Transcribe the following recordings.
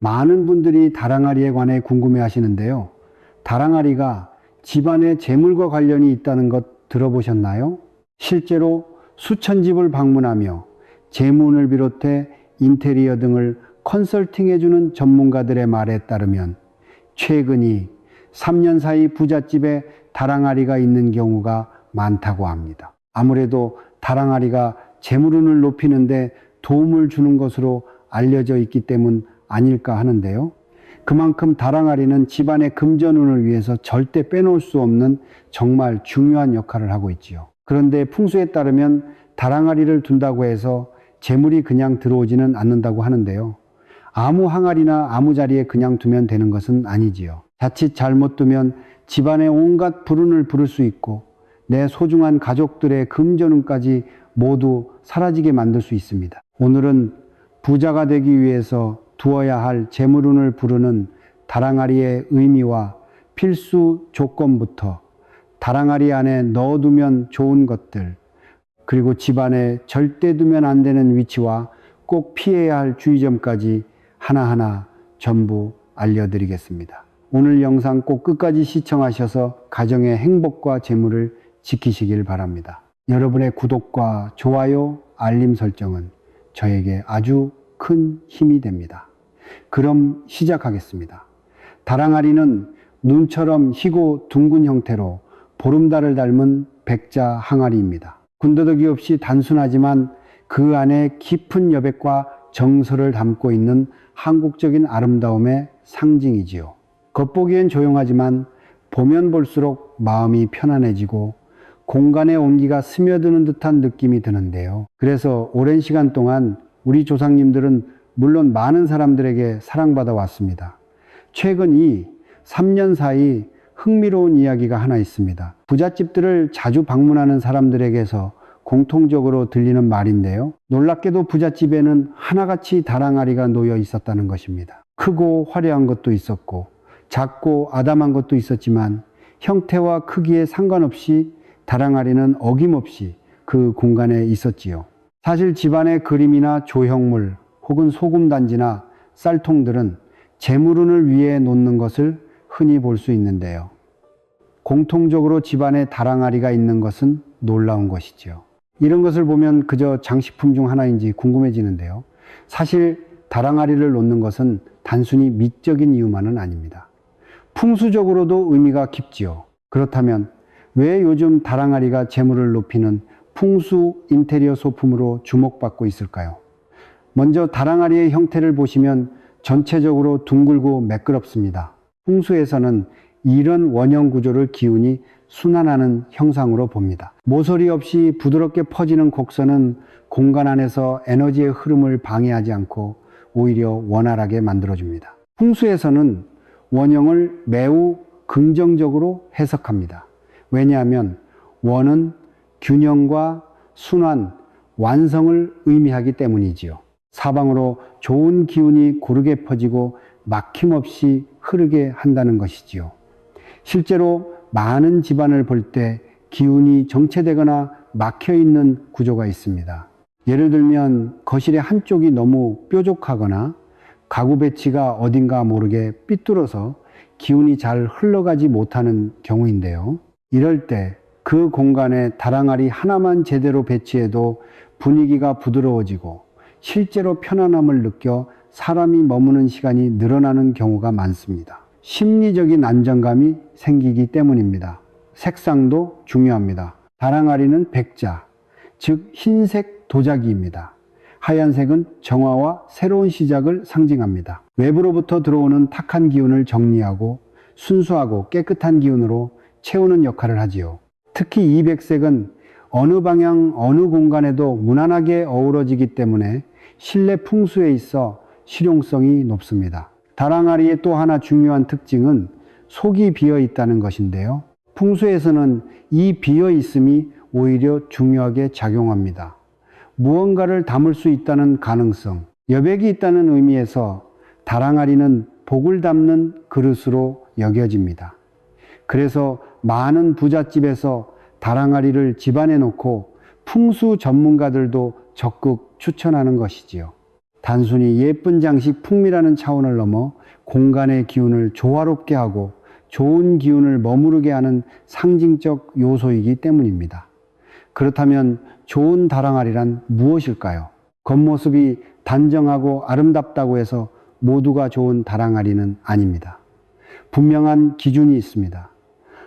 많은 분들이 다랑아리에 관해 궁금해 하시는데요. 다랑아리가 집안의 재물과 관련이 있다는 것 들어보셨나요? 실제로 수천 집을 방문하며 재문을 비롯해 인테리어 등을 컨설팅해주는 전문가들의 말에 따르면 최근이 3년 사이 부잣집에 다랑아리가 있는 경우가 많다고 합니다. 아무래도 다랑아리가 재물운을 높이는데 도움을 주는 것으로 알려져 있기 때문 아닐까 하는데요. 그만큼 다랑아리는 집안의 금전운을 위해서 절대 빼놓을 수 없는 정말 중요한 역할을 하고 있지요. 그런데 풍수에 따르면 다랑아리를 둔다고 해서 재물이 그냥 들어오지는 않는다고 하는데요. 아무 항아리나 아무 자리에 그냥 두면 되는 것은 아니지요. 자칫 잘못 두면 집안에 온갖 불운을 부를 수 있고 내 소중한 가족들의 금전운까지 모두 사라지게 만들 수 있습니다. 오늘은 부자가 되기 위해서 두어야 할 재물운을 부르는 다랑아리의 의미와 필수 조건부터 다랑아리 안에 넣어두면 좋은 것들, 그리고 집안에 절대 두면 안 되는 위치와 꼭 피해야 할 주의점까지 하나하나 전부 알려드리겠습니다. 오늘 영상 꼭 끝까지 시청하셔서 가정의 행복과 재물을 지키시길 바랍니다. 여러분의 구독과 좋아요, 알림 설정은 저에게 아주 큰 힘이 됩니다. 그럼 시작하겠습니다. 다랑아리는 눈처럼 희고 둥근 형태로 보름달을 닮은 백자 항아리입니다. 군더더기 없이 단순하지만 그 안에 깊은 여백과 정서를 담고 있는 한국적인 아름다움의 상징이지요. 겉보기엔 조용하지만 보면 볼수록 마음이 편안해지고 공간의 온기가 스며드는 듯한 느낌이 드는데요. 그래서 오랜 시간 동안 우리 조상님들은 물론 많은 사람들에게 사랑받아 왔습니다. 최근 이 3년 사이 흥미로운 이야기가 하나 있습니다. 부잣집들을 자주 방문하는 사람들에게서 공통적으로 들리는 말인데요. 놀랍게도 부잣집에는 하나같이 다랑아리가 놓여 있었다는 것입니다. 크고 화려한 것도 있었고 작고 아담한 것도 있었지만 형태와 크기에 상관없이 다랑아리는 어김없이 그 공간에 있었지요. 사실 집안의 그림이나 조형물 혹은 소금단지나 쌀통들은 재물운을 위해 놓는 것을 흔히 볼 수 있는데요. 공통적으로 집안에 다랑아리가 있는 것은 놀라운 것이지요. 이런 것을 보면 그저 장식품 중 하나인지 궁금해지는데요. 사실 다랑아리를 놓는 것은 단순히 미적인 이유만은 아닙니다. 풍수적으로도 의미가 깊지요. 그렇다면 왜 요즘 다랑아리가 재물을 높이는 풍수 인테리어 소품으로 주목받고 있을까요? 먼저 다랑아리의 형태를 보시면 전체적으로 둥글고 매끄럽습니다. 풍수에서는 이런 원형 구조를 기운이 순환하는 형상으로 봅니다. 모서리 없이 부드럽게 퍼지는 곡선은 공간 안에서 에너지의 흐름을 방해하지 않고 오히려 원활하게 만들어줍니다. 풍수에서는 원형을 매우 긍정적으로 해석합니다. 왜냐하면 원은 균형과 순환, 완성을 의미하기 때문이지요. 사방으로 좋은 기운이 고르게 퍼지고 막힘없이 흐르게 한다는 것이지요. 실제로 많은 집안을 볼 때 기운이 정체되거나 막혀있는 구조가 있습니다. 예를 들면 거실의 한쪽이 너무 뾰족하거나 가구 배치가 어딘가 모르게 삐뚤어서 기운이 잘 흘러가지 못하는 경우인데요. 이럴 때 그 공간에 다랑아리 하나만 제대로 배치해도 분위기가 부드러워지고 실제로 편안함을 느껴 사람이 머무는 시간이 늘어나는 경우가 많습니다. 심리적인 안정감이 생기기 때문입니다. 색상도 중요합니다. 다랑아리는 백자, 즉 흰색 도자기입니다. 하얀색은 정화와 새로운 시작을 상징합니다. 외부로부터 들어오는 탁한 기운을 정리하고 순수하고 깨끗한 기운으로 채우는 역할을 하지요. 특히 이 백색은 어느 방향 어느 공간에도 무난하게 어우러지기 때문에 실내 풍수에 있어 실용성이 높습니다. 다랑아리의 또 하나 중요한 특징은 속이 비어 있다는 것인데요. 풍수에서는 이 비어 있음이 오히려 중요하게 작용합니다. 무언가를 담을 수 있다는 가능성, 여백이 있다는 의미에서 다랑아리는 복을 담는 그릇으로 여겨집니다. 그래서 많은 부잣집에서 다랑아리를 집안에 놓고 풍수 전문가들도 적극 추천하는 것이지요. 단순히 예쁜 장식 풍미라는 차원을 넘어 공간의 기운을 조화롭게 하고 좋은 기운을 머무르게 하는 상징적 요소이기 때문입니다. 그렇다면 좋은 다랑아리란 무엇일까요? 겉모습이 단정하고 아름답다고 해서 모두가 좋은 다랑아리는 아닙니다. 분명한 기준이 있습니다.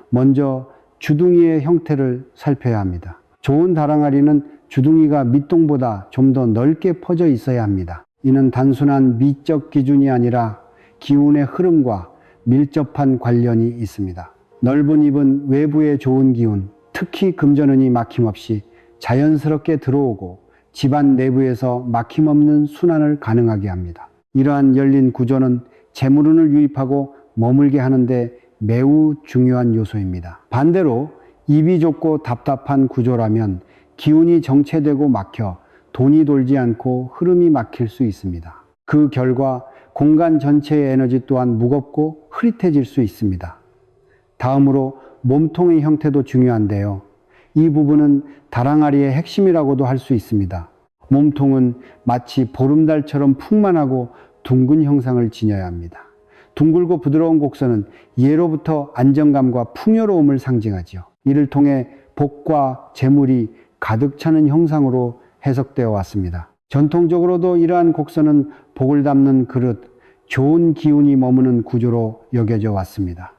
먼저 주둥이의 형태를 살펴야 합니다. 좋은 다랑아리는 주둥이가 밑동보다 좀 더 넓게 퍼져 있어야 합니다. 이는 단순한 미적 기준이 아니라 기운의 흐름과 밀접한 관련이 있습니다. 넓은 입은 외부의 좋은 기운, 특히 금전운이 막힘없이 자연스럽게 들어오고 집안 내부에서 막힘없는 순환을 가능하게 합니다. 이러한 열린 구조는 재물운을 유입하고 머물게 하는데 매우 중요한 요소입니다. 반대로 입이 좁고 답답한 구조라면 기운이 정체되고 막혀 돈이 돌지 않고 흐름이 막힐 수 있습니다. 그 결과 공간 전체의 에너지 또한 무겁고 흐릿해질 수 있습니다. 다음으로 몸통의 형태도 중요한데요. 이 부분은 다랑아리의 핵심이라고도 할 수 있습니다. 몸통은 마치 보름달처럼 풍만하고 둥근 형상을 지녀야 합니다. 둥글고 부드러운 곡선은 예로부터 안정감과 풍요로움을 상징하지요. 이를 통해 복과 재물이 가득 차는 형상으로 해석되어 왔습니다. 전통적으로도 이러한 곡선은 복을 담는 그릇, 좋은 기운이 머무는 구조로 여겨져 왔습니다.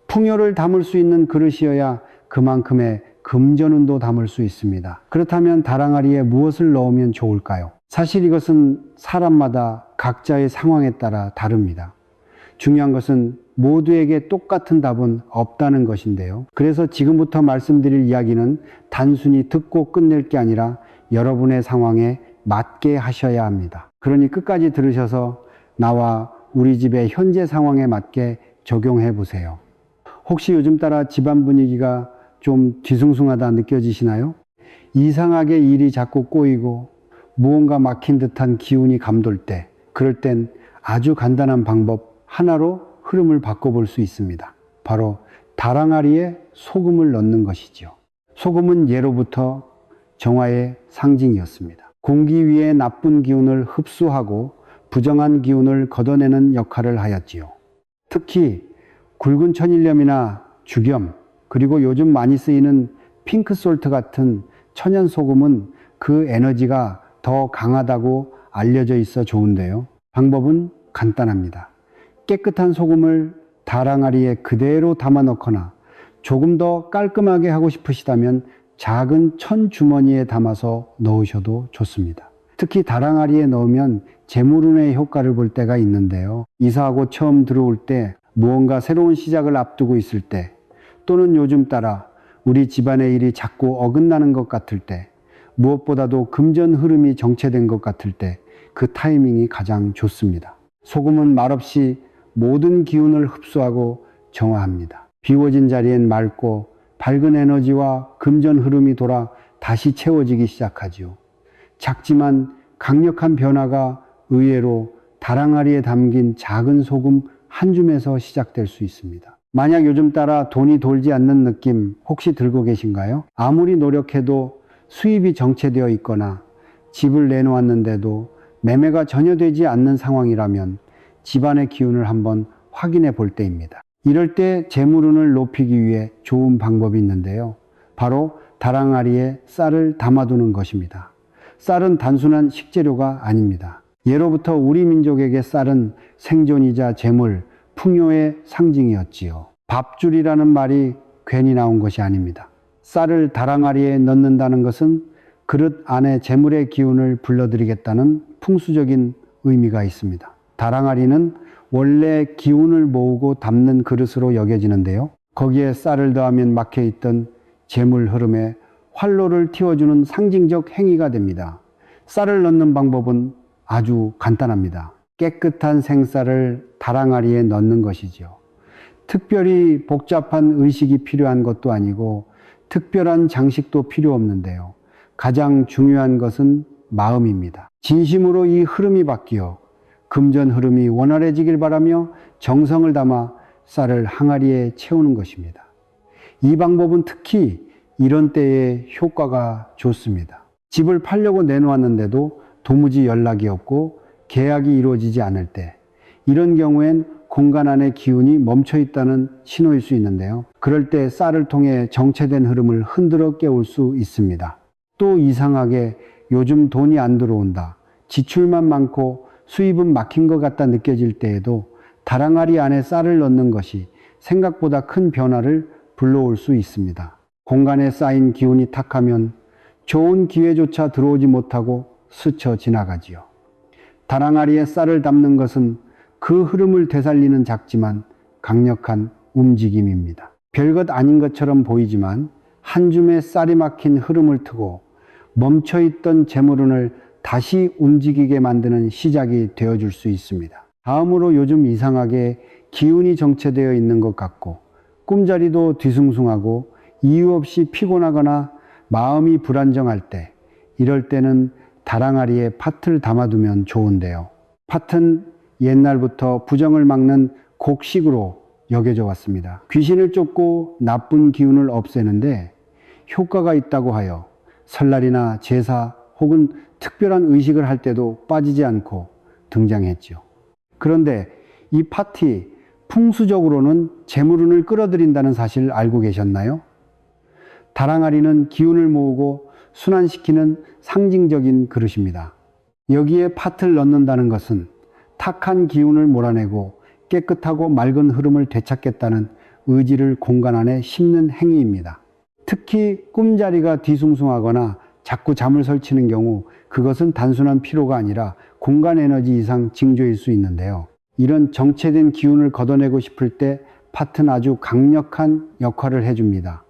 풍요를 담을 수 있는 그릇이어야 그만큼의 금전운도 담을 수 있습니다. 그렇다면 다랑아리에 무엇을 넣으면 좋을까요? 사실 이것은 사람마다 각자의 상황에 따라 다릅니다. 중요한 것은 모두에게 똑같은 답은 없다는 것인데요. 그래서 지금부터 말씀드릴 이야기는 단순히 듣고 끝낼 게 아니라 여러분의 상황에 맞게 하셔야 합니다. 그러니 끝까지 들으셔서 나와 우리 집의 현재 상황에 맞게 적용해 보세요. 혹시 요즘 따라 집안 분위기가 좀 뒤숭숭하다 느껴지시나요? 이상하게 일이 자꾸 꼬이고 무언가 막힌 듯한 기운이 감돌 때, 그럴 땐 아주 간단한 방법 하나로 흐름을 바꿔볼 수 있습니다. 바로 다랑아리에 소금을 넣는 것이지요. 소금은 예로부터 정화의 상징이었습니다. 공기 위의 나쁜 기운을 흡수하고 부정한 기운을 걷어내는 역할을 하였지요. 특히 굵은 천일염이나 죽염, 그리고 요즘 많이 쓰이는 핑크솔트 같은 천연 소금은 그 에너지가 더 강하다고 알려져 있어 좋은데요. 방법은 간단합니다. 깨끗한 소금을 다랑아리에 그대로 담아 넣거나 조금 더 깔끔하게 하고 싶으시다면 작은 천 주머니에 담아서 넣으셔도 좋습니다. 특히 다랑아리에 넣으면 재물운의 효과를 볼 때가 있는데요. 이사하고 처음 들어올 때, 무언가 새로운 시작을 앞두고 있을 때, 또는 요즘 따라 우리 집안의 일이 자꾸 어긋나는 것 같을 때, 무엇보다도 금전 흐름이 정체된 것 같을 때 그 타이밍이 가장 좋습니다. 소금은 말없이 모든 기운을 흡수하고 정화합니다. 비워진 자리엔 맑고 밝은 에너지와 금전 흐름이 돌아 다시 채워지기 시작하지요. 작지만 강력한 변화가 의외로 다랑아리에 담긴 작은 소금 한 줌에서 시작될 수 있습니다. 만약 요즘 따라 돈이 돌지 않는 느낌 혹시 들고 계신가요? 아무리 노력해도 수입이 정체되어 있거나 집을 내놓았는데도 매매가 전혀 되지 않는 상황이라면 집안의 기운을 한번 확인해 볼 때입니다. 이럴 때 재물운을 높이기 위해 좋은 방법이 있는데요. 바로 다랑아리에 쌀을 담아두는 것입니다. 쌀은 단순한 식재료가 아닙니다. 예로부터 우리 민족에게 쌀은 생존이자 재물, 풍요의 상징이었지요. 밥줄이라는 말이 괜히 나온 것이 아닙니다. 쌀을 다랑아리에 넣는다는 것은 그릇 안에 재물의 기운을 불러들이겠다는 풍수적인 의미가 있습니다. 다랑아리는 원래 기운을 모으고 담는 그릇으로 여겨지는데요. 거기에 쌀을 더하면 막혀있던 재물 흐름에 활로를 틔워주는 상징적 행위가 됩니다. 쌀을 넣는 방법은 아주 간단합니다. 깨끗한 생쌀을 다랑아리에 넣는 것이죠. 특별히 복잡한 의식이 필요한 것도 아니고 특별한 장식도 필요 없는데요. 가장 중요한 것은 마음입니다. 진심으로 이 흐름이 바뀌어 금전 흐름이 원활해지길 바라며 정성을 담아 쌀을 항아리에 채우는 것입니다. 이 방법은 특히 이런 때에 효과가 좋습니다. 집을 팔려고 내놓았는데도 도무지 연락이 없고 계약이 이루어지지 않을 때, 이런 경우엔 공간 안의 기운이 멈춰 있다는 신호일 수 있는데요. 그럴 때 쌀을 통해 정체된 흐름을 흔들어 깨울 수 있습니다. 또 이상하게 요즘 돈이 안 들어온다, 지출만 많고 수입은 막힌 것 같다 느껴질 때에도 다랑아리 안에 쌀을 넣는 것이 생각보다 큰 변화를 불러올 수 있습니다. 공간에 쌓인 기운이 탁하면 좋은 기회조차 들어오지 못하고 스쳐 지나가지요. 다랑아리에 쌀을 담는 것은 그 흐름을 되살리는 작지만 강력한 움직임입니다. 별것 아닌 것처럼 보이지만 한 줌의 쌀이 막힌 흐름을 트고 멈춰있던 재물운을 다시 움직이게 만드는 시작이 되어줄 수 있습니다. 다음으로 요즘 이상하게 기운이 정체되어 있는 것 같고 꿈자리도 뒤숭숭하고 이유 없이 피곤하거나 마음이 불안정할 때, 이럴 때는 다랑아리에 팥을 담아두면 좋은데요. 팥은 옛날부터 부정을 막는 곡식으로 여겨져 왔습니다. 귀신을 쫓고 나쁜 기운을 없애는데 효과가 있다고 하여 설날이나 제사 혹은 특별한 의식을 할 때도 빠지지 않고 등장했죠. 그런데 이 팥이 풍수적으로는 재물운을 끌어들인다는 사실 알고 계셨나요? 다랑아리는 기운을 모으고 순환시키는 상징적인 그릇입니다. 여기에 팥을 넣는다는 것은 탁한 기운을 몰아내고 깨끗하고 맑은 흐름을 되찾겠다는 의지를 공간 안에 심는 행위입니다. 특히 꿈자리가 뒤숭숭하거나 자꾸 잠을 설치는 경우 그것은 단순한 피로가 아니라 공간 에너지 이상 징조일 수 있는데요. 이런 정체된 기운을 걷어내고 싶을 때 팥은 아주 강력한 역할을 해줍니다.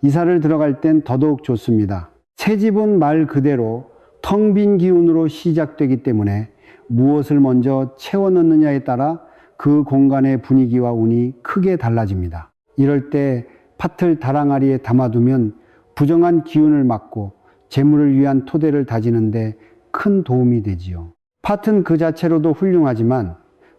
이사를 들어갈 땐 더더욱 좋습니다. 새 집은 말 그대로 텅 빈 기운으로 시작되기 때문에 무엇을 먼저 채워 넣느냐에 따라 그 공간의 분위기와 운이 크게 달라집니다. 이럴 때 팥을 다랑아리에 담아두면 부정한 기운을 막고 재물을 위한 토대를 다지는데 큰 도움이 되지요. 팥은 그 자체로도 훌륭하지만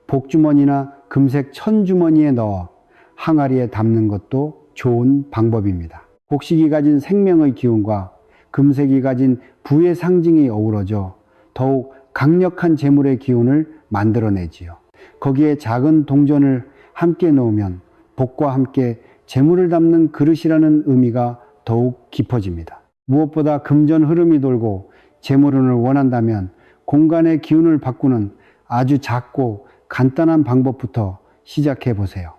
복주머니나 금색 천주머니에 넣어 항아리에 담는 것도 좋은 방법입니다. 곡식이 가진 생명의 기운과 금색이 가진 부의 상징이 어우러져 더욱 강력한 재물의 기운을 만들어내지요. 거기에 작은 동전을 함께 넣으면 복과 함께 재물을 담는 그릇이라는 의미가 더욱 깊어집니다. 무엇보다 금전 흐름이 돌고 재물운을 원한다면 공간의 기운을 바꾸는 아주 작고 간단한 방법부터 시작해 보세요.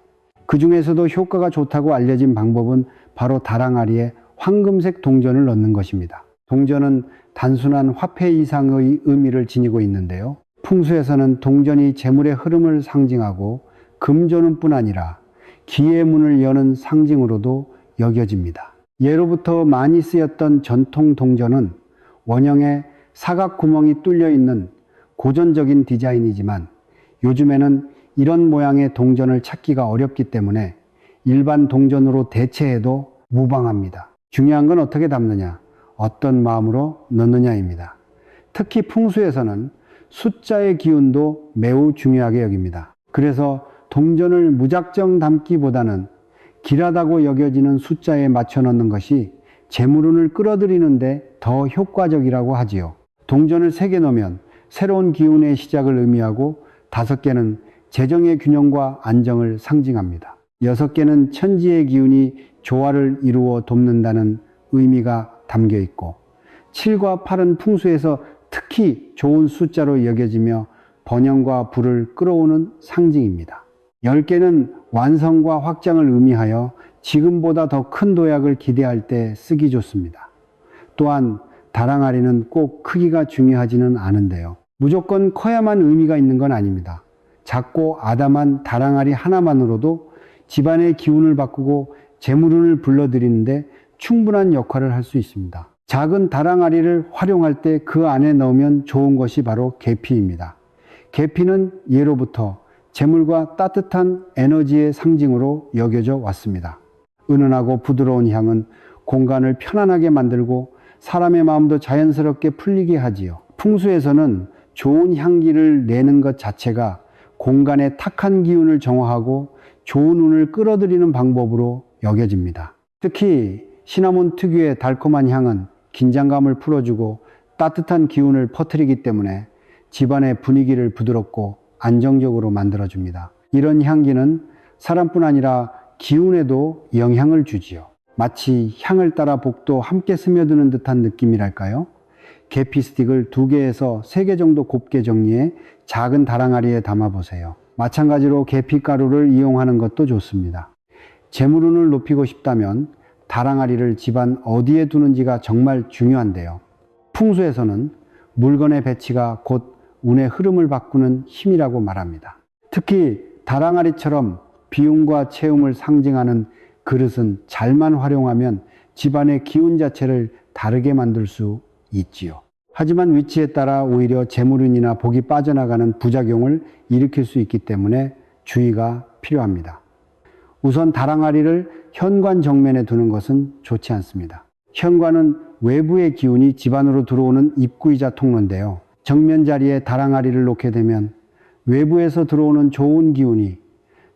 그 중에서도 효과가 좋다고 알려진 방법은 바로 다랑아리에 황금색 동전을 넣는 것입니다. 동전은 단순한 화폐 이상의 의미를 지니고 있는데요. 풍수에서는 동전이 재물의 흐름을 상징하고 금전운뿐 아니라 기의 문을 여는 상징으로도 여겨집니다. 예로부터 많이 쓰였던 전통 동전은 원형에 사각 구멍이 뚫려 있는 고전적인 디자인이지만 요즘에는 이런 모양의 동전을 찾기가 어렵기 때문에 일반 동전으로 대체해도 무방합니다. 중요한 건 어떻게 담느냐, 어떤 마음으로 넣느냐입니다. 특히 풍수에서는 숫자의 기운도 매우 중요하게 여깁니다. 그래서 동전을 무작정 담기보다는 길하다고 여겨지는 숫자에 맞춰 넣는 것이 재물운을 끌어들이는데 더 효과적이라고 하지요. 동전을 3개 넣으면 새로운 기운의 시작을 의미하고 5개는 재정의 균형과 안정을 상징합니다. 6개는 천지의 기운이 조화를 이루어 돕는다는 의미가 담겨 있고 7과 8은 풍수에서 특히 좋은 숫자로 여겨지며 번영과 부를 끌어오는 상징입니다. 10개는 완성과 확장을 의미하여 지금보다 더 큰 도약을 기대할 때 쓰기 좋습니다. 또한 다랑아리는 꼭 크기가 중요하지는 않은데요. 무조건 커야만 의미가 있는 건 아닙니다. 작고 아담한 다랑아리 하나만으로도 집안의 기운을 바꾸고 재물운을 불러들이는데 충분한 역할을 할 수 있습니다. 작은 다랑아리를 활용할 때 그 안에 넣으면 좋은 것이 바로 계피입니다. 계피는 예로부터 재물과 따뜻한 에너지의 상징으로 여겨져 왔습니다. 은은하고 부드러운 향은 공간을 편안하게 만들고 사람의 마음도 자연스럽게 풀리게 하지요. 풍수에서는 좋은 향기를 내는 것 자체가 공간의 탁한 기운을 정화하고 좋은 운을 끌어들이는 방법으로 여겨집니다. 특히 시나몬 특유의 달콤한 향은 긴장감을 풀어주고 따뜻한 기운을 퍼뜨리기 때문에 집안의 분위기를 부드럽고 안정적으로 만들어줍니다. 이런 향기는 사람뿐 아니라 기운에도 영향을 주지요. 마치 향을 따라 복도 함께 스며드는 듯한 느낌이랄까요? 계피 스틱을 2개에서 3개 정도 곱게 정리해 작은 다랑아리에 담아보세요. 마찬가지로 계피가루를 이용하는 것도 좋습니다. 재물운을 높이고 싶다면 다랑아리를 집안 어디에 두는지가 정말 중요한데요. 풍수에서는 물건의 배치가 곧 운의 흐름을 바꾸는 힘이라고 말합니다. 특히 다랑아리처럼 비움과 채움을 상징하는 그릇은 잘만 활용하면 집안의 기운 자체를 다르게 만들 수 있지요. 하지만 위치에 따라 오히려 재물운이나 복이 빠져나가는 부작용을 일으킬 수 있기 때문에 주의가 필요합니다. 우선 다랑아리를 현관 정면에 두는 것은 좋지 않습니다. 현관은 외부의 기운이 집안으로 들어오는 입구이자 통로인데요. 정면 자리에 다랑아리를 놓게 되면 외부에서 들어오는 좋은 기운이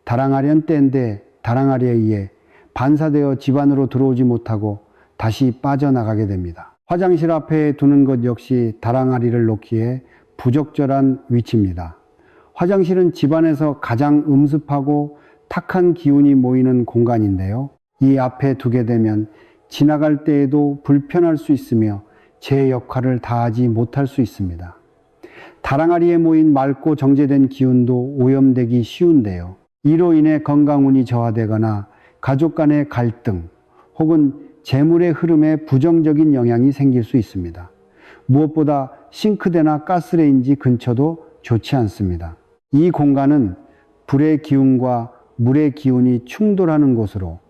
다랑아리는 때인데 다랑아리에 의해 반사되어 집안으로 들어오지 못하고 다시 빠져나가게 됩니다. 화장실 앞에 두는 것 역시 다랑아리를 놓기에 부적절한 위치입니다. 화장실은 집안에서 가장 음습하고 탁한 기운이 모이는 공간인데요. 이 앞에 두게 되면 지나갈 때에도 불편할 수 있으며 제 역할을 다하지 못할 수 있습니다. 다랑아리에 모인 맑고 정제된 기운도 오염되기 쉬운데요. 이로 인해 건강운이 저하되거나 가족 간의 갈등 혹은 재물의 흐름에 부정적인 영향이 생길 수 있습니다. 무엇보다 싱크대나 가스레인지 근처도 좋지 않습니다. 이 공간은 불의 기운과 물의 기운이 충돌하는 곳으로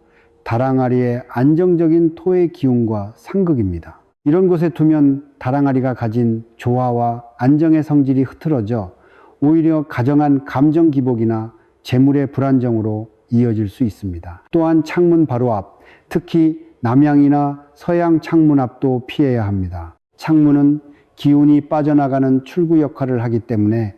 다랑아리의 안정적인 토의 기운과 상극입니다. 이런 곳에 두면 다랑아리가 가진 조화와 안정의 성질이 흐트러져 오히려 가정한 감정 기복이나 재물의 불안정으로 이어질 수 있습니다. 또한 창문 바로 앞, 특히 남향이나 서양 창문 앞도 피해야 합니다. 창문은 기운이 빠져나가는 출구 역할을 하기 때문에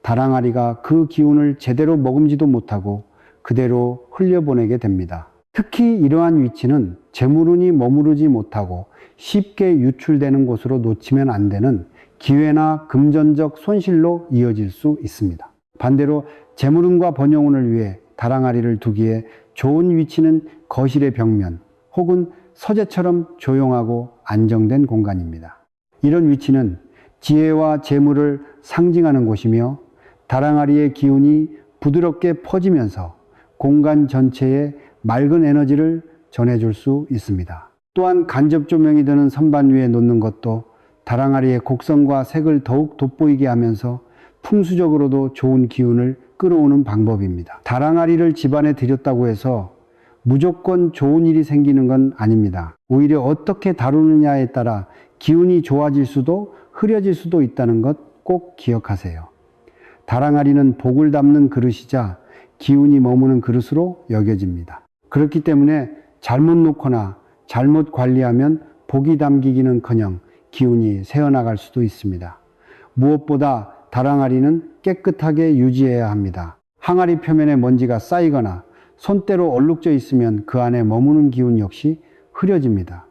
다랑아리가 그 기운을 제대로 머금지도 못하고 그대로 흘려보내게 됩니다. 특히 이러한 위치는 재물운이 머무르지 못하고 쉽게 유출되는 곳으로 놓치면 안 되는 기회나 금전적 손실로 이어질 수 있습니다. 반대로 재물운과 번영운을 위해 다랑아리를 두기에 좋은 위치는 거실의 벽면 혹은 서재처럼 조용하고 안정된 공간입니다. 이런 위치는 지혜와 재물을 상징하는 곳이며 다랑아리의 기운이 부드럽게 퍼지면서 공간 전체에 맑은 에너지를 전해줄 수 있습니다. 또한 간접 조명이 드는 선반 위에 놓는 것도 다랑아리의 곡선과 색을 더욱 돋보이게 하면서 풍수적으로도 좋은 기운을 끌어오는 방법입니다. 다랑아리를 집안에 들였다고 해서 무조건 좋은 일이 생기는 건 아닙니다. 오히려 어떻게 다루느냐에 따라 기운이 좋아질 수도 흐려질 수도 있다는 것 꼭 기억하세요. 다랑아리는 복을 담는 그릇이자 기운이 머무는 그릇으로 여겨집니다. 그렇기 때문에 잘못 놓거나 잘못 관리하면 복이 담기기는커녕 기운이 새어나갈 수도 있습니다. 무엇보다 다랑아리는 깨끗하게 유지해야 합니다. 항아리 표면에 먼지가 쌓이거나 손때로 얼룩져 있으면 그 안에 머무는 기운 역시 흐려집니다.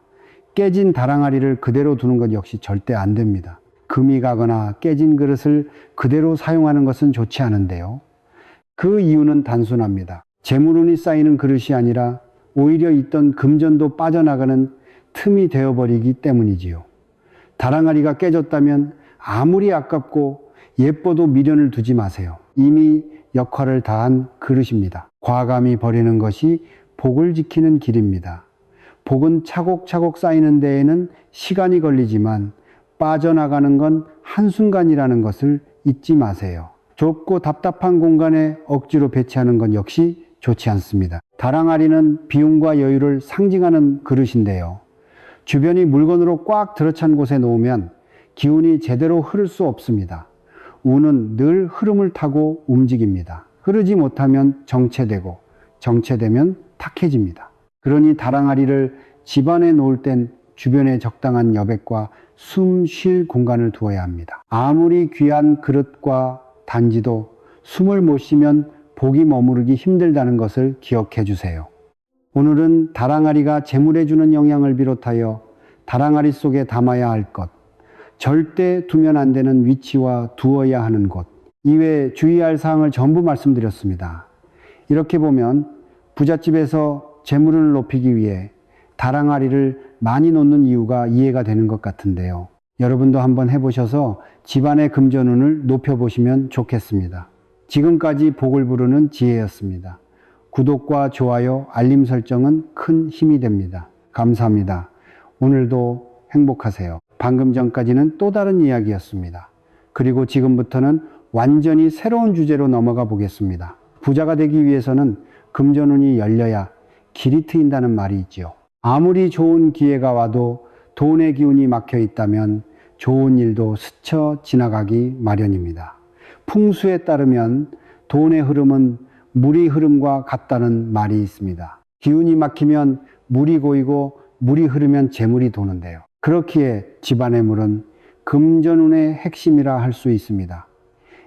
깨진 다랑아리를 그대로 두는 것 역시 절대 안 됩니다. 금이 가거나 깨진 그릇을 그대로 사용하는 것은 좋지 않은데요. 그 이유는 단순합니다. 재물운이 쌓이는 그릇이 아니라 오히려 있던 금전도 빠져나가는 틈이 되어버리기 때문이지요. 다랑아리가 깨졌다면 아무리 아깝고 예뻐도 미련을 두지 마세요. 이미 역할을 다한 그릇입니다. 과감히 버리는 것이 복을 지키는 길입니다. 복은 차곡차곡 쌓이는 데에는 시간이 걸리지만 빠져나가는 건 한순간이라는 것을 잊지 마세요. 좁고 답답한 공간에 억지로 배치하는 건 역시 좋지 않습니다. 다랑아리는 비움과 여유를 상징하는 그릇인데요. 주변이 물건으로 꽉 들어찬 곳에 놓으면 기운이 제대로 흐를 수 없습니다. 운은 늘 흐름을 타고 움직입니다. 흐르지 못하면 정체되고 정체되면 탁해집니다. 그러니 다랑아리를 집안에 놓을 땐 주변에 적당한 여백과 숨 쉴 공간을 두어야 합니다. 아무리 귀한 그릇과 단지도 숨을 못 쉬면 복이 머무르기 힘들다는 것을 기억해 주세요. 오늘은 다랑아리가 재물에 주는 영향을 비롯하여 다랑아리 속에 담아야 할 것, 절대 두면 안 되는 위치와 두어야 하는 곳, 이외에 주의할 사항을 전부 말씀드렸습니다. 이렇게 보면 부잣집에서 재물을 높이기 위해 다랑아리를 많이 놓는 이유가 이해가 되는 것 같은데요. 여러분도 한번 해보셔서 집안의 금전운을 높여보시면 좋겠습니다. 지금까지 복을 부르는 지혜였습니다. 구독과 좋아요, 알림 설정은 큰 힘이 됩니다. 감사합니다. 오늘도 행복하세요. 방금 전까지는 또 다른 이야기였습니다. 그리고 지금부터는 완전히 새로운 주제로 넘어가 보겠습니다. 부자가 되기 위해서는 금전운이 열려야 길이 트인다는 말이 있지요. 아무리 좋은 기회가 와도 돈의 기운이 막혀 있다면 좋은 일도 스쳐 지나가기 마련입니다. 풍수에 따르면 돈의 흐름은 물의 흐름과 같다는 말이 있습니다. 기운이 막히면 물이 고이고 물이 흐르면 재물이 도는데요. 그렇기에 집안의 물은 금전운의 핵심이라 할 수 있습니다.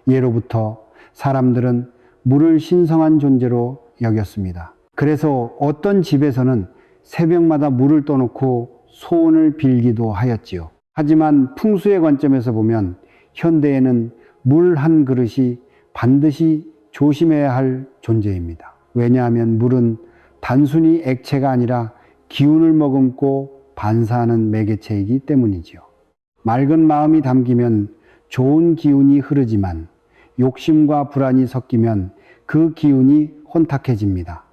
예로부터 사람들은 물을 신성한 존재로 여겼습니다. 그래서 어떤 집에서는 새벽마다 물을 떠놓고 소원을 빌기도 하였지요. 하지만 풍수의 관점에서 보면 현대에는 물 한 그릇이 반드시 조심해야 할 존재입니다. 왜냐하면 물은 단순히 액체가 아니라 기운을 머금고 반사하는 매개체이기 때문이지요. 맑은 마음이 담기면 좋은 기운이 흐르지만 욕심과 불안이 섞이면 그 기운이 혼탁해집니다.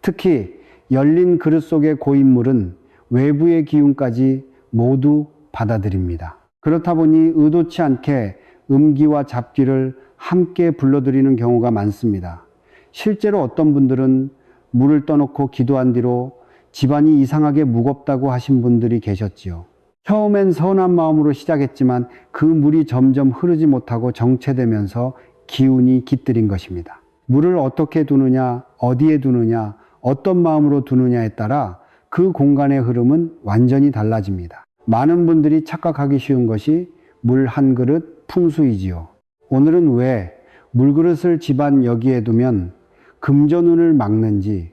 특히 열린 그릇 속의 고인 물은 외부의 기운까지 모두 받아들입니다. 그렇다 보니 의도치 않게 음기와 잡기를 함께 불러들이는 경우가 많습니다. 실제로 어떤 분들은 물을 떠놓고 기도한 뒤로 집안이 이상하게 무겁다고 하신 분들이 계셨지요. 처음엔 선한 마음으로 시작했지만 그 물이 점점 흐르지 못하고 정체되면서 기운이 깃들인 것입니다. 물을 어떻게 두느냐, 어디에 두느냐, 어떤 마음으로 두느냐에 따라 그 공간의 흐름은 완전히 달라집니다. 많은 분들이 착각하기 쉬운 것이 물 한 그릇 풍수이지요. 오늘은 왜 물그릇을 집안 여기에 두면 금전운을 막는지,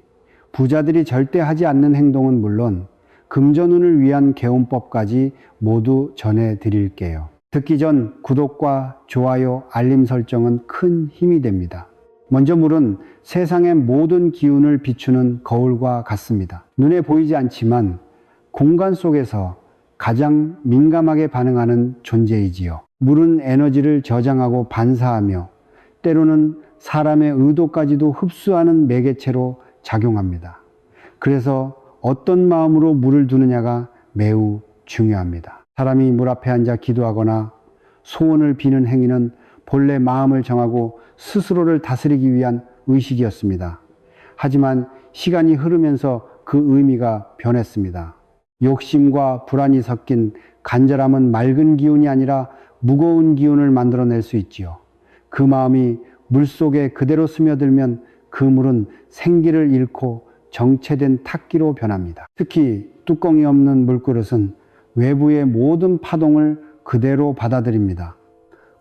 부자들이 절대 하지 않는 행동은 물론 금전운을 위한 개운법까지 모두 전해드릴게요. 듣기 전 구독과 좋아요, 알림 설정은 큰 힘이 됩니다. 먼저 물은 세상의 모든 기운을 비추는 거울과 같습니다. 눈에 보이지 않지만 공간 속에서 가장 민감하게 반응하는 존재이지요. 물은 에너지를 저장하고 반사하며 때로는 사람의 의도까지도 흡수하는 매개체로 작용합니다. 그래서 어떤 마음으로 물을 두느냐가 매우 중요합니다. 사람이 물 앞에 앉아 기도하거나 소원을 비는 행위는 본래 마음을 정하고 스스로를 다스리기 위한 의식이었습니다. 하지만 시간이 흐르면서 그 의미가 변했습니다. 욕심과 불안이 섞인 간절함은 맑은 기운이 아니라 무거운 기운을 만들어낼 수 있지요. 그 마음이 물속에 그대로 스며들면 그 물은 생기를 잃고 정체된 탁기로 변합니다. 특히 뚜껑이 없는 물그릇은 외부의 모든 파동을 그대로 받아들입니다.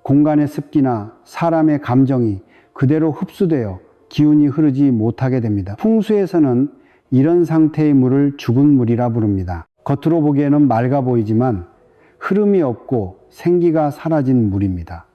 공간의 습기나 사람의 감정이 그대로 흡수되어 기운이 흐르지 못하게 됩니다. 풍수에서는 이런 상태의 물을 죽은 물이라 부릅니다. 겉으로 보기에는 맑아 보이지만 흐름이 없고 생기가 사라진 물입니다.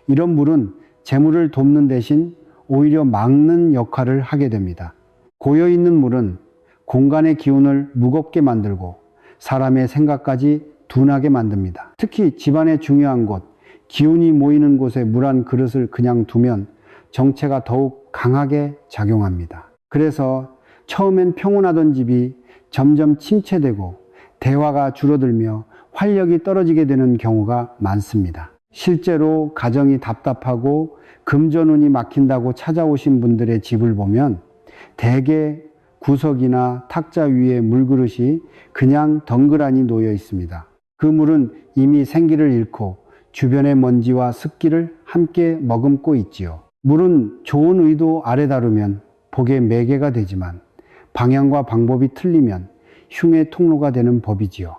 이런 물은 재물을 돕는 대신 오히려 막는 역할을 하게 됩니다. 고여있는 물은 공간의 기운을 무겁게 만들고 사람의 생각까지 둔하게 만듭니다. 특히 집안의 중요한 곳, 기운이 모이는 곳에 물 한 그릇을 그냥 두면 정체가 더욱 강하게 작용합니다. 그래서 처음엔 평온하던 집이 점점 침체되고 대화가 줄어들며 활력이 떨어지게 되는 경우가 많습니다. 실제로 가정이 답답하고 금전운이 막힌다고 찾아오신 분들의 집을 보면 대개 구석이나 탁자 위에 물그릇이 그냥 덩그러니 놓여 있습니다. 그 물은 이미 생기를 잃고 주변의 먼지와 습기를 함께 머금고 있지요. 물은 좋은 의도 아래 다루면 복의 매개가 되지만 방향과 방법이 틀리면 흉의 통로가 되는 법이지요.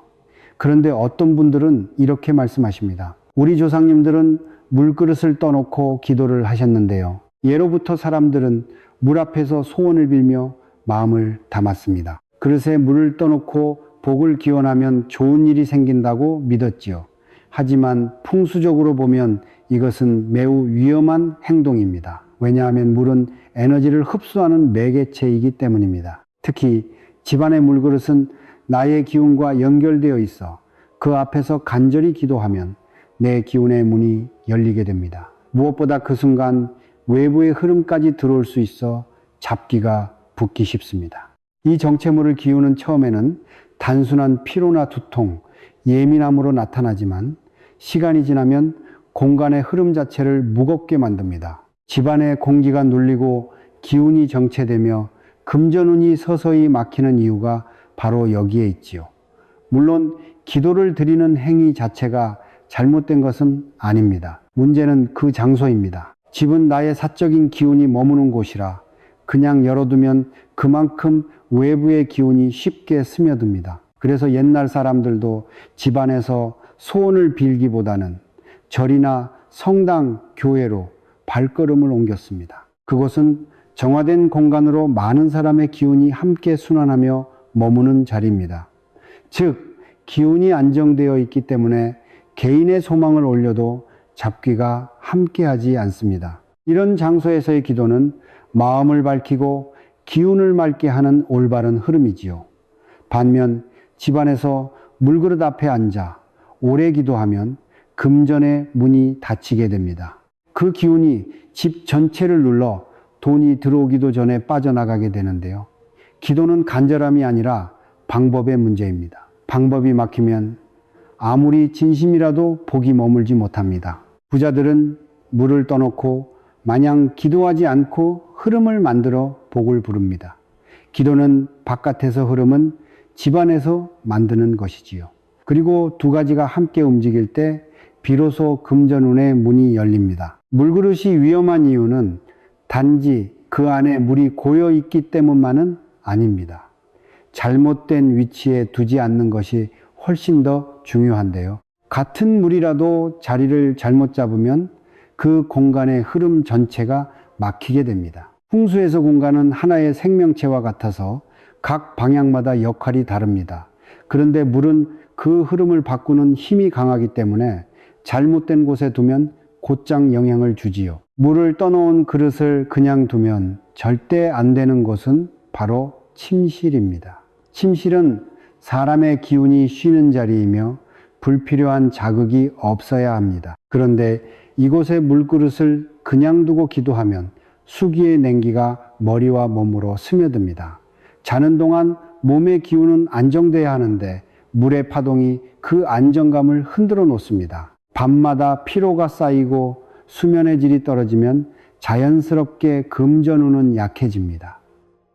그런데 어떤 분들은 이렇게 말씀하십니다. 우리 조상님들은 물그릇을 떠놓고 기도를 하셨는데요. 예로부터 사람들은 물 앞에서 소원을 빌며 마음을 담았습니다. 그릇에 물을 떠놓고 복을 기원하면 좋은 일이 생긴다고 믿었지요. 하지만 풍수적으로 보면 이것은 매우 위험한 행동입니다. 왜냐하면 물은 에너지를 흡수하는 매개체이기 때문입니다. 특히 집안의 물그릇은 나의 기운과 연결되어 있어 그 앞에서 간절히 기도하면 내 기운의 문이 열리게 됩니다. 무엇보다 그 순간 외부의 흐름까지 들어올 수 있어 잡기가 붙기 쉽습니다. 이 정체물을 기운은 처음에는 단순한 피로나 두통, 예민함으로 나타나지만 시간이 지나면 공간의 흐름 자체를 무겁게 만듭니다. 집안의 공기가 눌리고 기운이 정체되며 금전운이 서서히 막히는 이유가 바로 여기에 있지요. 물론 기도를 드리는 행위 자체가 잘못된 것은 아닙니다. 문제는 그 장소입니다. 집은 나의 사적인 기운이 머무는 곳이라 그냥 열어두면 그만큼 외부의 기운이 쉽게 스며듭니다. 그래서 옛날 사람들도 집안에서 소원을 빌기보다는 절이나 성당, 교회로 발걸음을 옮겼습니다. 그곳은 정화된 공간으로 많은 사람의 기운이 함께 순환하며 머무는 자리입니다. 즉, 기운이 안정되어 있기 때문에 개인의 소망을 올려도 잡귀가 함께하지 않습니다. 이런 장소에서의 기도는 마음을 밝히고 기운을 맑게 하는 올바른 흐름이지요. 반면 집안에서 물그릇 앞에 앉아 오래 기도하면 금전의 문이 닫히게 됩니다. 그 기운이 집 전체를 눌러 돈이 들어오기도 전에 빠져나가게 되는데요. 기도는 간절함이 아니라 방법의 문제입니다. 방법이 막히면 아무리 진심이라도 복이 머물지 못합니다. 부자들은 물을 떠놓고 마냥 기도하지 않고 흐름을 만들어 복을 부릅니다. 기도는 바깥에서 흐름은 집안에서 만드는 것이지요. 그리고 두 가지가 함께 움직일 때 비로소 금전운의 문이 열립니다. 물그릇이 위험한 이유는 단지 그 안에 물이 고여 있기 때문만은 아닙니다. 잘못된 위치에 두지 않는 것이 훨씬 더 중요한데요. 같은 물이라도 자리를 잘못 잡으면 그 공간의 흐름 전체가 막히게 됩니다. 풍수에서 공간은 하나의 생명체와 같아서 각 방향마다 역할이 다릅니다. 그런데 물은 그 흐름을 바꾸는 힘이 강하기 때문에 잘못된 곳에 두면 곧장 영향을 주지요. 물을 떠놓은 그릇을 그냥 두면 절대 안 되는 곳은 바로 침실입니다. 침실은 사람의 기운이 쉬는 자리이며 불필요한 자극이 없어야 합니다. 그런데 이곳에 물그릇을 그냥 두고 기도하면 수기의 냉기가 머리와 몸으로 스며듭니다. 자는 동안 몸의 기운은 안정돼야 하는데 물의 파동이 그 안정감을 흔들어 놓습니다. 밤마다 피로가 쌓이고 수면의 질이 떨어지면 자연스럽게 금전운은 약해집니다.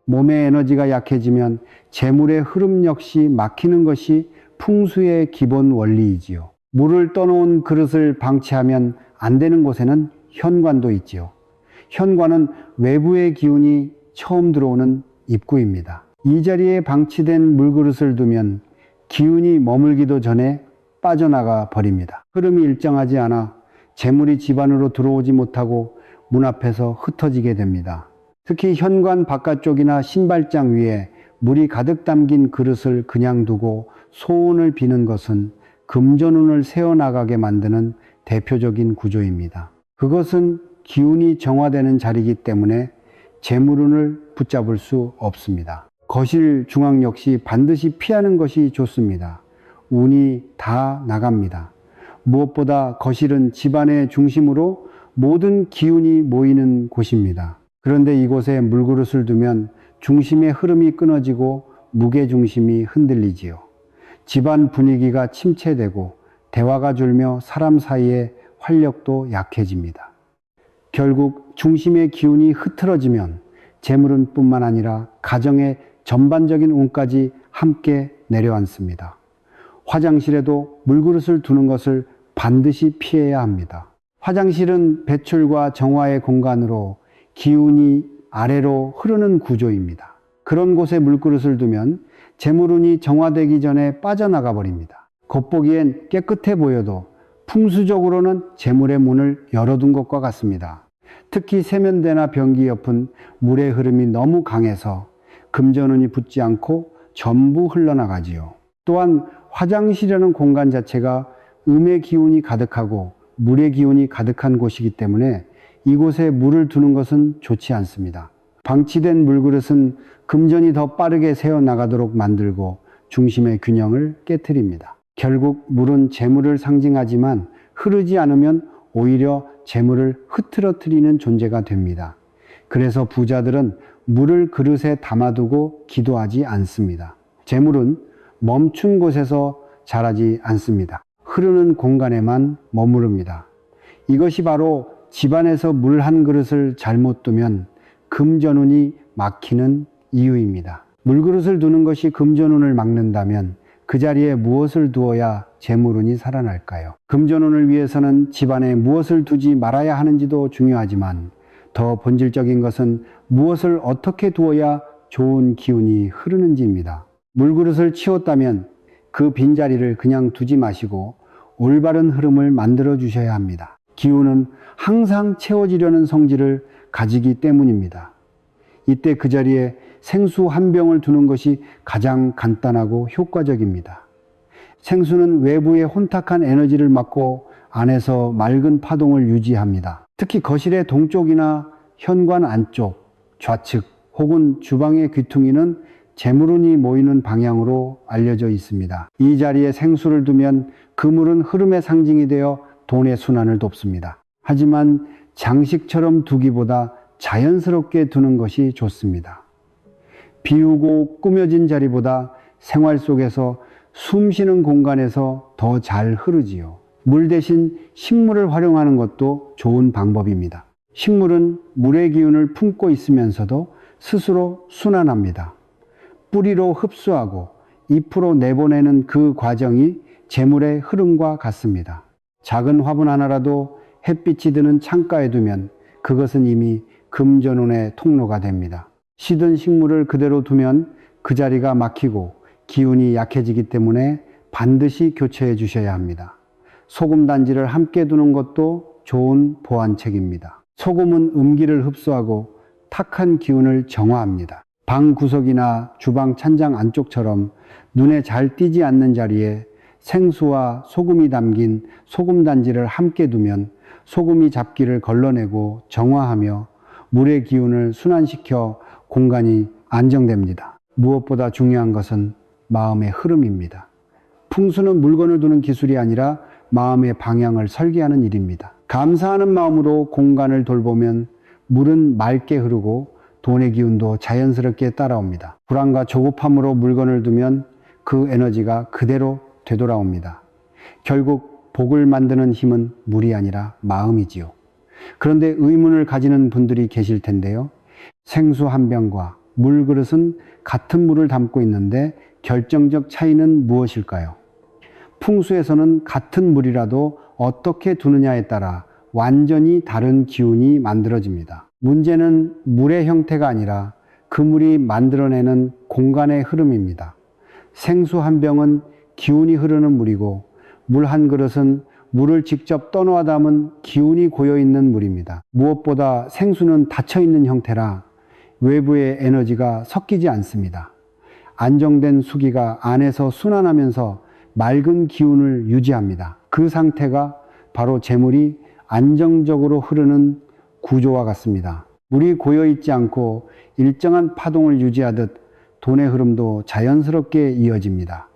몸의 에너지가 약해지면 재물의 흐름 역시 막히는 것이 풍수의 기본 원리이지요. 물을 떠놓은 그릇을 방치하면 안 되는 곳에는 현관도 있지요. 현관은 외부의 기운이 처음 들어오는 입구입니다. 이 자리에 방치된 물그릇을 두면 기운이 머물기도 전에 빠져나가 버립니다. 흐름이 일정하지 않아 재물이 집 안으로 들어오지 못하고 문 앞에서 흩어지게 됩니다. 특히 현관 바깥쪽이나 신발장 위에 물이 가득 담긴 그릇을 그냥 두고 소원을 비는 것은 금전운을 새어나가게 만드는 대표적인 구조입니다. 그것은 기운이 정화되는 자리이기 때문에 재물운을 붙잡을 수 없습니다. 거실 중앙 역시 반드시 피하는 것이 좋습니다. 운이 다 나갑니다. 무엇보다 거실은 집안의 중심으로 모든 기운이 모이는 곳입니다. 그런데 이곳에 물그릇을 두면 중심의 흐름이 끊어지고 무게중심이 흔들리지요. 집안 분위기가 침체되고 대화가 줄며 사람 사이의 활력도 약해집니다. 결국 중심의 기운이 흐트러지면 재물운 뿐만 아니라 가정의 전반적인 운까지 함께 내려앉습니다. 화장실에도 물그릇을 두는 것을 반드시 피해야 합니다. 화장실은 배출과 정화의 공간으로 기운이 아래로 흐르는 구조입니다. 그런 곳에 물그릇을 두면 재물운이 정화되기 전에 빠져나가 버립니다. 겉보기엔 깨끗해 보여도 풍수적으로는 재물의 문을 열어둔 것과 같습니다. 특히 세면대나 변기 옆은 물의 흐름이 너무 강해서 금전운이 붙지 않고 전부 흘러나가지요. 또한 화장실이라는 공간 자체가 음의 기운이 가득하고 물의 기운이 가득한 곳이기 때문에 이곳에 물을 두는 것은 좋지 않습니다. 방치된 물그릇은 금전이 더 빠르게 새어나가도록 만들고 중심의 균형을 깨트립니다. 결국 물은 재물을 상징하지만 흐르지 않으면 오히려 재물을 흐트러뜨리는 존재가 됩니다. 그래서 부자들은 물을 그릇에 담아두고 기도하지 않습니다. 재물은 멈춘 곳에서 자라지 않습니다. 흐르는 공간에만 머무릅니다. 이것이 바로 집안에서 물 한 그릇을 잘못 두면 금전운이 막히는 이유입니다. 물그릇을 두는 것이 금전운을 막는다면 그 자리에 무엇을 두어야 재물운이 살아날까요? 금전운을 위해서는 집안에 무엇을 두지 말아야 하는지도 중요하지만 더 본질적인 것은 무엇을 어떻게 두어야 좋은 기운이 흐르는지입니다. 물그릇을 치웠다면 그 빈자리를 그냥 두지 마시고 올바른 흐름을 만들어 주셔야 합니다. 기운은 항상 채워지려는 성질을 가지기 때문입니다. 이때 그 자리에 생수 한 병을 두는 것이 가장 간단하고 효과적입니다. 생수는 외부의 혼탁한 에너지를 막고 안에서 맑은 파동을 유지합니다. 특히 거실의 동쪽이나 현관 안쪽, 좌측 혹은 주방의 귀퉁이는 재물운이 모이는 방향으로 알려져 있습니다. 이 자리에 생수를 두면 그물은 흐름의 상징이 되어 돈의 순환을 돕습니다. 하지만 장식처럼 두기보다 자연스럽게 두는 것이 좋습니다. 비우고 꾸며진 자리보다 생활 속에서 숨 쉬는 공간에서 더 잘 흐르지요. 물 대신 식물을 활용하는 것도 좋은 방법입니다. 식물은 물의 기운을 품고 있으면서도 스스로 순환합니다. 뿌리로 흡수하고 잎으로 내보내는 그 과정이 재물의 흐름과 같습니다. 작은 화분 하나라도 햇빛이 드는 창가에 두면 그것은 이미 금전운의 통로가 됩니다. 시든 식물을 그대로 두면 그 자리가 막히고 기운이 약해지기 때문에 반드시 교체해 주셔야 합니다. 소금 단지를 함께 두는 것도 좋은 보완책입니다. 소금은 음기를 흡수하고 탁한 기운을 정화합니다. 방 구석이나 주방 찬장 안쪽처럼 눈에 잘 띄지 않는 자리에 생수와 소금이 담긴 소금 단지를 함께 두면 소금이 잡기를 걸러내고 정화하며 물의 기운을 순환시켜 공간이 안정됩니다. 무엇보다 중요한 것은 마음의 흐름입니다. 풍수는 물건을 두는 기술이 아니라 마음의 방향을 설계하는 일입니다. 감사하는 마음으로 공간을 돌보면 물은 맑게 흐르고 돈의 기운도 자연스럽게 따라옵니다. 불안과 조급함으로 물건을 두면 그 에너지가 그대로 되돌아옵니다. 결국 복을 만드는 힘은 물이 아니라 마음이지요. 그런데 의문을 가지는 분들이 계실 텐데요. 생수 한 병과 물그릇은 같은 물을 담고 있는데 결정적 차이는 무엇일까요? 풍수에서는 같은 물이라도 어떻게 두느냐에 따라 완전히 다른 기운이 만들어집니다. 문제는 물의 형태가 아니라 그 물이 만들어내는 공간의 흐름입니다. 생수 한 병은 기운이 흐르는 물이고 물 한 그릇은 물을 직접 떠놓아 담은 기운이 고여있는 물입니다. 무엇보다 생수는 닫혀있는 형태라 외부의 에너지가 섞이지 않습니다. 안정된 수기가 안에서 순환하면서 맑은 기운을 유지합니다. 그 상태가 바로 재물이 안정적으로 흐르는 구조와 같습니다. 물이 고여있지 않고 일정한 파동을 유지하듯 돈의 흐름도 자연스럽게 이어집니다.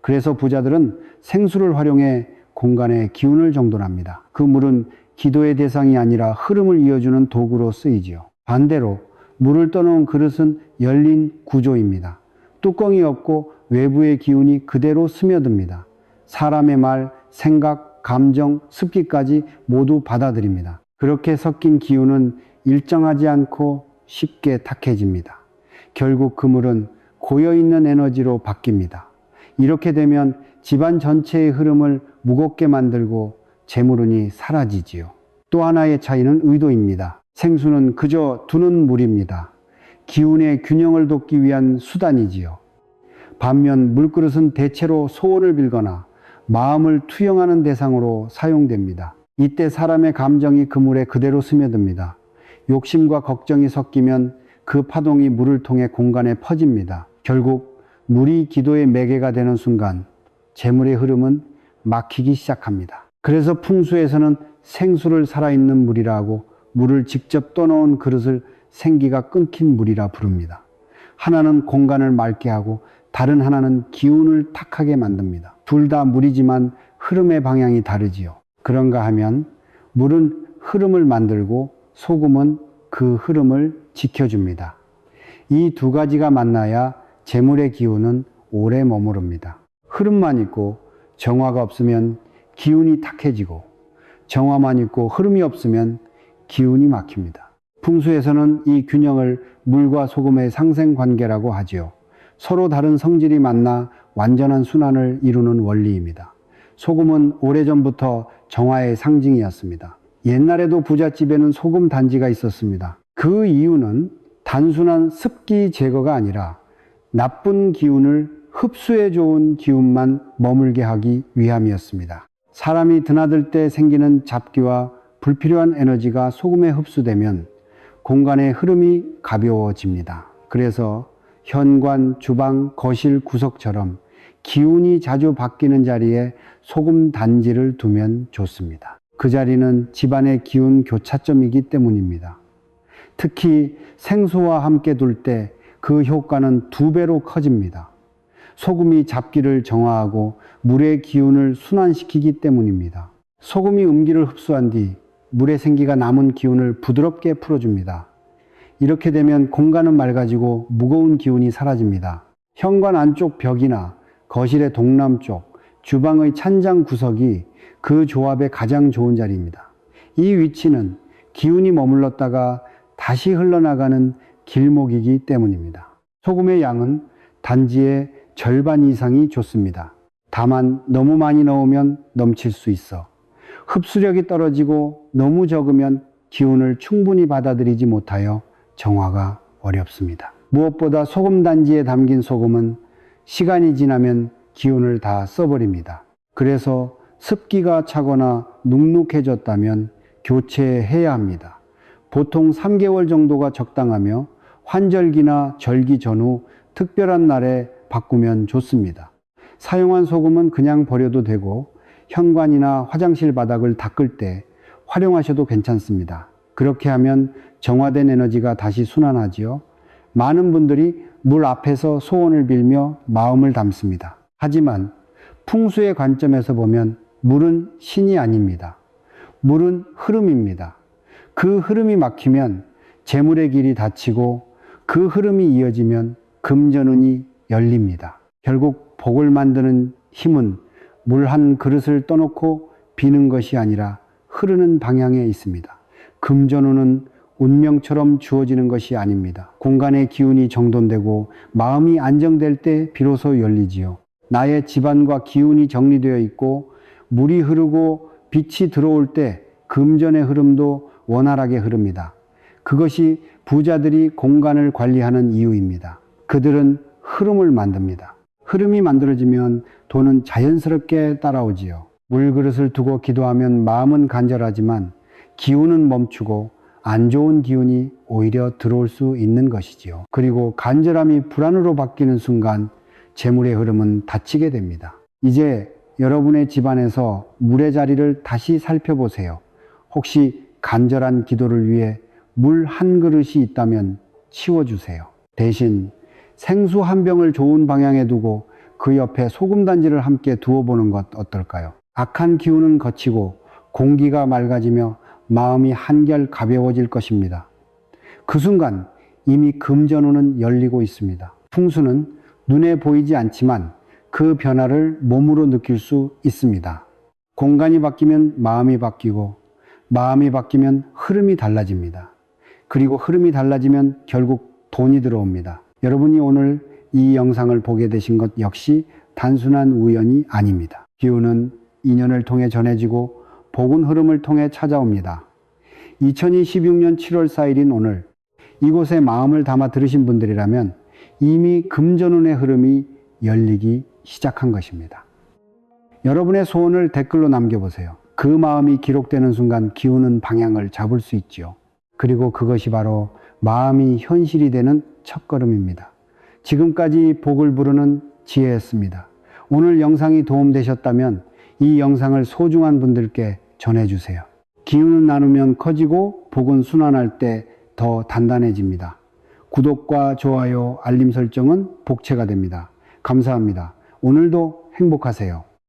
그래서 부자들은 생수를 활용해 공간에 기운을 정돈합니다. 그 물은 기도의 대상이 아니라 흐름을 이어주는 도구로 쓰이지요. 반대로 물을 떠놓은 그릇은 열린 구조입니다. 뚜껑이 없고 외부의 기운이 그대로 스며듭니다. 사람의 말, 생각, 감정, 습기까지 모두 받아들입니다. 그렇게 섞인 기운은 일정하지 않고 쉽게 탁해집니다. 결국 그 물은 고여있는 에너지로 바뀝니다. 이렇게 되면 집안 전체의 흐름을 무겁게 만들고 재물운이 사라지지요. 또 하나의 차이는 의도입니다. 생수는 그저 두는 물입니다. 기운의 균형을 돕기 위한 수단이지요. 반면 물그릇은 대체로 소원을 빌거나 마음을 투영하는 대상으로 사용됩니다. 이때 사람의 감정이 그 물에 그대로 스며듭니다. 욕심과 걱정이 섞이면 그 파동이 물을 통해 공간에 퍼집니다. 결국 물이 기도의 매개가 되는 순간 재물의 흐름은 막히기 시작합니다. 그래서 풍수에서는 생수를 살아있는 물이라 하고 물을 직접 떠놓은 그릇을 생기가 끊긴 물이라 부릅니다. 하나는 공간을 맑게 하고 다른 하나는 기운을 탁하게 만듭니다. 둘 다 물이지만 흐름의 방향이 다르지요. 그런가 하면 물은 흐름을 만들고 소금은 그 흐름을 지켜줍니다. 이 두 가지가 만나야 재물의 기운은 오래 머무릅니다. 흐름만 있고 정화가 없으면 기운이 탁해지고 정화만 있고 흐름이 없으면 기운이 막힙니다. 풍수에서는 이 균형을 물과 소금의 상생관계라고 하지요. 서로 다른 성질이 만나 완전한 순환을 이루는 원리입니다. 소금은 오래전부터 정화의 상징이었습니다. 옛날에도 부잣집에는 소금 단지가 있었습니다. 그 이유는 단순한 습기 제거가 아니라 나쁜 기운을 흡수해 좋은 기운만 머물게 하기 위함이었습니다. 사람이 드나들 때 생기는 잡기와 불필요한 에너지가 소금에 흡수되면 공간의 흐름이 가벼워집니다. 그래서 현관, 주방, 거실, 구석처럼 기운이 자주 바뀌는 자리에 소금 단지를 두면 좋습니다. 그 자리는 집안의 기운 교차점이기 때문입니다. 특히 생수와 함께 둘 때 그 효과는 2배로 커집니다. 소금이 잡기를 정화하고 물의 기운을 순환시키기 때문입니다. 소금이 음기를 흡수한 뒤 물의 생기가 남은 기운을 부드럽게 풀어줍니다. 이렇게 되면 공간은 맑아지고 무거운 기운이 사라집니다. 현관 안쪽 벽이나 거실의 동남쪽, 주방의 찬장 구석이 그 조합에 가장 좋은 자리입니다. 이 위치는 기운이 머물렀다가 다시 흘러나가는 길목이기 때문입니다. 소금의 양은 단지의 절반 이상이 좋습니다. 다만 너무 많이 넣으면 넘칠 수 있어 흡수력이 떨어지고 너무 적으면 기운을 충분히 받아들이지 못하여 정화가 어렵습니다. 무엇보다 소금 단지에 담긴 소금은 시간이 지나면 기운을 다 써버립니다. 그래서 습기가 차거나 눅눅해졌다면 교체해야 합니다. 보통 3개월 정도가 적당하며 환절기나 절기 전후 특별한 날에 바꾸면 좋습니다. 사용한 소금은 그냥 버려도 되고 현관이나 화장실 바닥을 닦을 때 활용하셔도 괜찮습니다. 그렇게 하면 정화된 에너지가 다시 순환하지요. 많은 분들이 물 앞에서 소원을 빌며 마음을 담습니다. 하지만 풍수의 관점에서 보면 물은 신이 아닙니다. 물은 흐름입니다. 그 흐름이 막히면 재물의 길이 닫히고 그 흐름이 이어지면 금전운이 열립니다. 결국 복을 만드는 힘은 물 한 그릇을 떠놓고 비는 것이 아니라 흐르는 방향에 있습니다. 금전운은 운명처럼 주어지는 것이 아닙니다. 공간의 기운이 정돈되고 마음이 안정될 때 비로소 열리지요. 나의 집안과 기운이 정리되어 있고 물이 흐르고 빛이 들어올 때 금전의 흐름도 원활하게 흐릅니다. 그것이 부자들이 공간을 관리하는 이유입니다. 그들은 흐름을 만듭니다. 흐름이 만들어지면 돈은 자연스럽게 따라오지요. 물그릇을 두고 기도하면 마음은 간절하지만 기운은 멈추고 안 좋은 기운이 오히려 들어올 수 있는 것이지요. 그리고 간절함이 불안으로 바뀌는 순간 재물의 흐름은 닫히게 됩니다. 이제 여러분의 집안에서 물의 자리를 다시 살펴보세요. 혹시 간절한 기도를 위해 물 한 그릇이 있다면 치워주세요. 대신 생수 한 병을 좋은 방향에 두고 그 옆에 소금 단지를 함께 두어보는 것 어떨까요? 악한 기운은 거치고 공기가 맑아지며 마음이 한결 가벼워질 것입니다. 그 순간 이미 금전운은 열리고 있습니다. 풍수는 눈에 보이지 않지만 그 변화를 몸으로 느낄 수 있습니다. 공간이 바뀌면 마음이 바뀌고 마음이 바뀌면 흐름이 달라집니다. 그리고 흐름이 달라지면 결국 돈이 들어옵니다. 여러분이 오늘 이 영상을 보게 되신 것 역시 단순한 우연이 아닙니다. 기운은 인연을 통해 전해지고 복은 흐름을 통해 찾아옵니다. 2026년 7월 4일인 오늘 이곳에 마음을 담아 들으신 분들이라면 이미 금전운의 흐름이 열리기 시작한 것입니다. 여러분의 소원을 댓글로 남겨보세요. 그 마음이 기록되는 순간 기운은 방향을 잡을 수 있지요. 그리고 그것이 바로 마음이 현실이 되는 첫걸음입니다. 지금까지 복을 부르는 지혜였습니다. 오늘 영상이 도움되셨다면 이 영상을 소중한 분들께 전해주세요. 기운은 나누면 커지고 복은 순환할 때 더 단단해집니다. 구독과 좋아요, 알림 설정은 복채가 됩니다. 감사합니다. 오늘도 행복하세요.